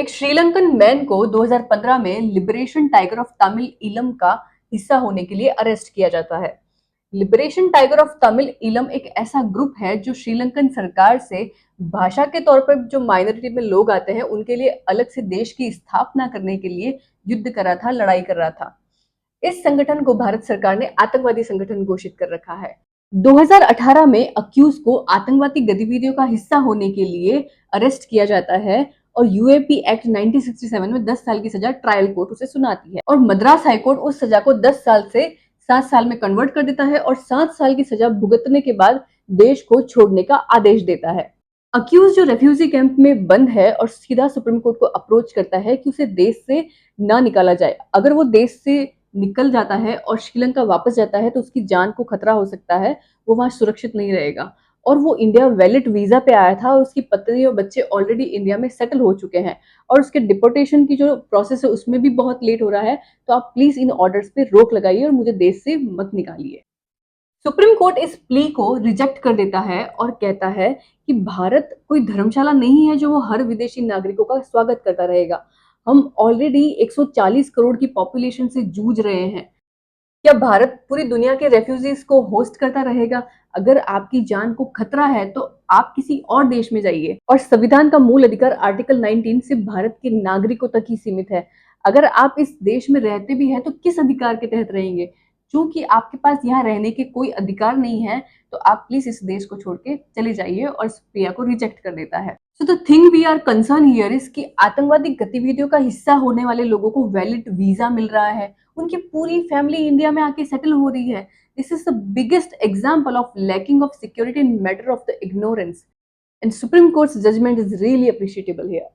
एक श्रीलंकन मैन को 2015 में लिबरेशन टाइगर ऑफ तमिल इलम का हिस्सा होने के लिए अरेस्ट किया जाता है। लिबरेशन टाइगर ऑफ तमिल इलम एक ऐसा ग्रुप है जो श्रीलंकन सरकार से भाषा के तौर पर जो माइनॉरिटी में लोग आते हैं उनके लिए अलग से देश की स्थापना करने के लिए युद्ध कर रहा था, लड़ाई कर रहा था। इस संगठन को भारत सरकार ने आतंकवादी संगठन घोषित कर रखा है। 2018 में अक्यूज को आतंकवादी गतिविधियों का हिस्सा होने के लिए अरेस्ट किया जाता है और यूएपी एक्ट 1967 में 10 साल की सजा ट्रायल कोर्ट उसे सुनाती है और मद्रास हाईकोर्ट उस सजा को 10 साल से 7 साल में कन्वर्ट कर देता है और 7 साल की सजा भुगतने के बाद देश को छोड़ने का आदेश देता है। अक्यूज जो रेफ्यूजी कैंप में बंद है और सीधा सुप्रीम कोर्ट को अप्रोच करता है कि उसे देश से ना निकाला जाए। अगर वो देश से निकल जाता है और श्रीलंका वापस जाता है तो उसकी जान को खतरा हो सकता है, वो वहां सुरक्षित नहीं रहेगा। और वो इंडिया वैलिड वीजा पे आया था और उसकी पत्नी और बच्चे ऑलरेडी इंडिया में सेटल हो चुके हैं और उसके डिपोर्टेशन की जो प्रोसेस है उसमें भी बहुत लेट हो रहा है। तो आप प्लीज इन ऑर्डर्स पे रोक लगाइए और मुझे देश से मत निकालिए। सुप्रीम कोर्ट इस प्ली को रिजेक्ट कर देता है और कहता है कि भारत कोई धर्मशाला नहीं है जो वो हर विदेशी नागरिकों का स्वागत करता रहेगा। हम ऑलरेडी 140 करोड़ की पॉपुलेशन से जूझ रहे हैं। क्या भारत पूरी दुनिया के रेफ्यूजीज को होस्ट करता रहेगा? अगर आपकी जान को खतरा है तो आप किसी और देश में जाइए। और संविधान का मूल अधिकार आर्टिकल 19 सिर्फ भारत के नागरिकों तक ही सीमित है। अगर आप इस देश में रहते भी हैं तो किस अधिकार के तहत रहेंगे? चूंकि आपके पास यहाँ रहने के कोई अधिकार नहीं है तो आप प्लीज इस देश को छोड़ के चले जाइए और इस प्रिया को रिजेक्ट कर देता है। So the thing we are concern here is कि आतंकवादी गतिविधियों का हिस्सा होने वाले लोगों को वैलिड वीजा मिल रहा है, उनकी पूरी फैमिली इंडिया में आके सेटल हो रही है। This is the biggest example of lacking of security in matter of the ignorance and Supreme Court's judgment is really appreciable here.